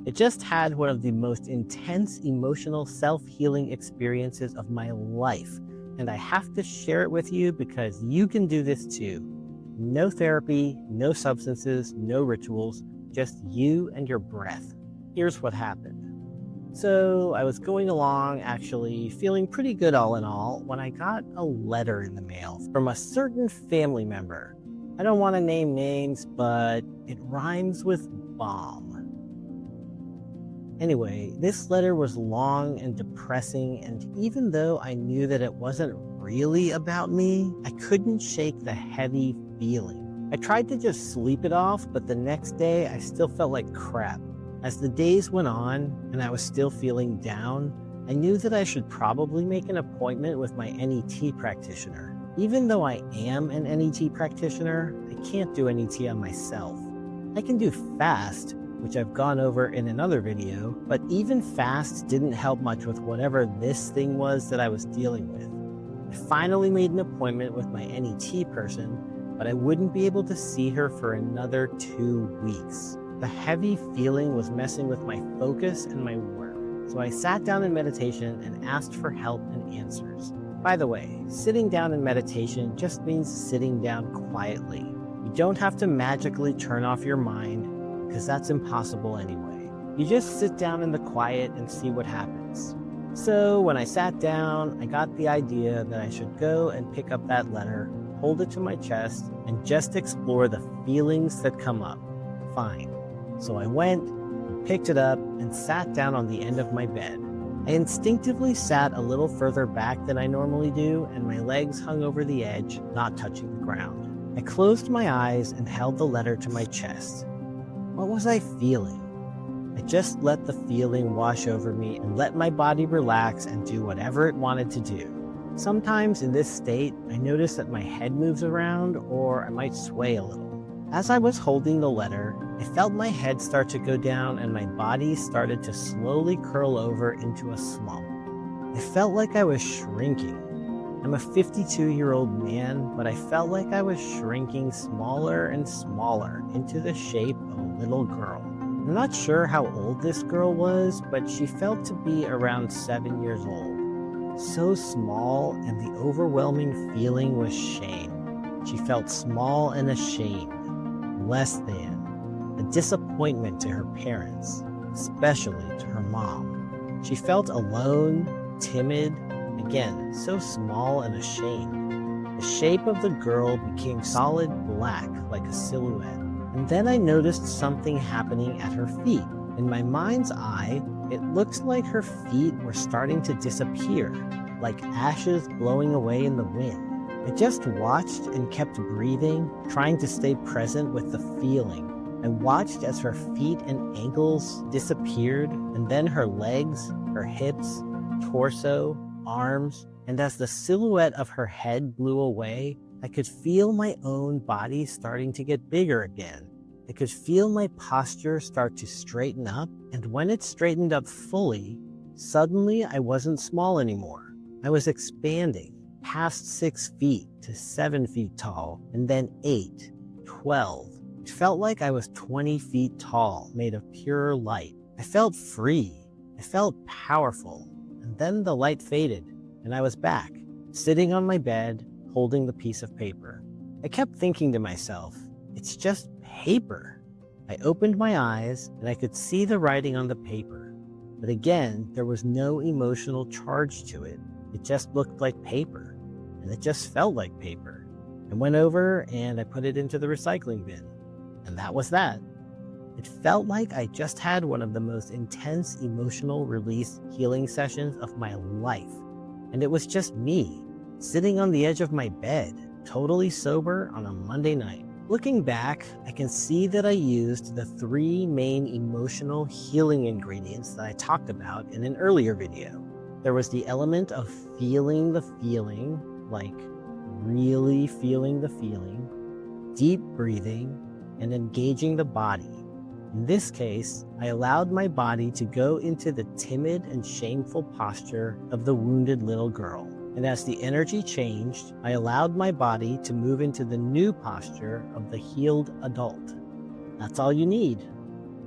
I just had one of the most intense emotional self-healing experiences of my life, and I have to share it with you because you can do this too. No therapy, no substances, no rituals, just you and your breath. Here's what happened. So, I was going along, actually feeling pretty good all in all, when I got a letter in the mail from a certain family member. I don't want to name names, but it rhymes with bomb. Anyway, this letter was long and depressing, and even though I knew that it wasn't really about me, I couldn't shake the heavy feeling. I tried to just sleep it off, but the next day I still felt like crap. As the days went on and I was still feeling down, I knew that I should probably make an appointment with my NET practitioner. Even though I am an NET practitioner, I can't do NET on myself. I can do FAST, which I've gone over in another video, but even FAST didn't help much with whatever this thing was that I was dealing with. I finally made an appointment with my NET person, but I wouldn't be able to see her for another 2 weeks. The heavy feeling was messing with my focus and my work, so I sat down in meditation and asked for help and answers. By the way, sitting down in meditation just means sitting down quietly. You don't have to magically turn off your mind, because that's impossible anyway. You just sit down in the quiet and see what happens. So when I sat down, I got the idea that I should go and pick up that letter, hold it to my chest, and just explore the feelings that come up. Fine. So I went, picked it up, and sat down on the end of my bed. I instinctively sat a little further back than I normally do, and my legs hung over the edge, not touching the ground. I closed my eyes and held the letter to my chest. What was I feeling? I just let the feeling wash over me and let my body relax and do whatever it wanted to do. Sometimes in this state, I notice that my head moves around or I might sway a little. As I was holding the letter, I felt my head start to go down and my body started to slowly curl over into a slump. I felt like I was shrinking. I'm a 52-year-old man, but I felt like I was shrinking smaller and smaller into the shape of a little girl. I'm not sure how old this girl was, but she felt to be around 7 years old. So small, and the overwhelming feeling was shame. She felt small and ashamed, less than, a disappointment to her parents, especially to her mom. She felt alone, timid, again, so small and ashamed. The shape of the girl became solid black like a silhouette. And then I noticed something happening at her feet. In my mind's eye, it looked like her feet were starting to disappear, like ashes blowing away in the wind. I just watched and kept breathing, trying to stay present with the feeling. I watched as her feet and ankles disappeared, and then her legs, her hips, torso, arms, and as the silhouette of her head blew away, I could feel my own body starting to get bigger again. I could feel my posture start to straighten up, and when it straightened up fully, suddenly I wasn't small anymore. I was expanding past 6 feet to 7 feet tall, and then 8, 12. It felt like I was 20 feet tall, made of pure light. I felt free. I felt powerful. And then the light faded, and I was back, sitting on my bed, holding the piece of paper. I kept thinking to myself, it's just paper. I opened my eyes, and I could see the writing on the paper. But again, there was no emotional charge to it. It just looked like paper, and it just felt like paper. I went over, and I put it into the recycling bin. And that was that. It felt like I just had one of the most intense emotional release healing sessions of my life. And it was just me, sitting on the edge of my bed, totally sober on a Monday night. Looking back, I can see that I used the 3 main emotional healing ingredients that I talked about in an earlier video. There was the element of feeling the feeling, like really feeling the feeling, deep breathing, and engaging the body. In this case, I allowed my body to go into the timid and shameful posture of the wounded little girl. And as the energy changed, I allowed my body to move into the new posture of the healed adult. That's all you need.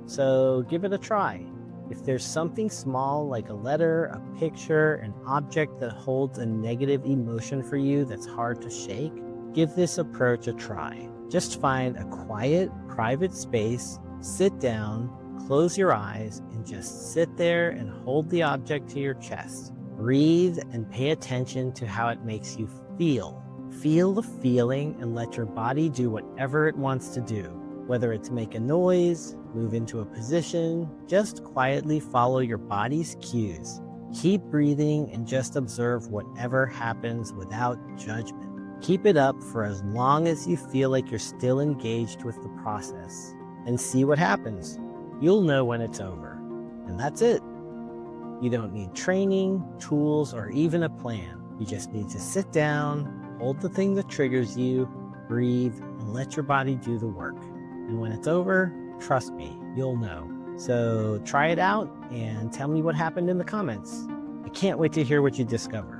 So give it a try. If there's something small like a letter, a picture, an object that holds a negative emotion for you that's hard to shake, give this approach a try. Just find a quiet, private space, sit down, close your eyes, and just sit there and hold the object to your chest. Breathe and pay attention to how it makes you feel. Feel the feeling and let your body do whatever it wants to do. Whether it's make a noise, move into a position, just quietly follow your body's cues. Keep breathing and just observe whatever happens without judgment. Keep it up for as long as you feel like you're still engaged with the process, and see what happens. You'll know when it's over. And that's it. You don't need training, tools, or even a plan. You just need to sit down, hold the thing that triggers you, breathe, and let your body do the work. And when it's over, trust me, you'll know. So try it out and tell me what happened in the comments. I can't wait to hear what you discover.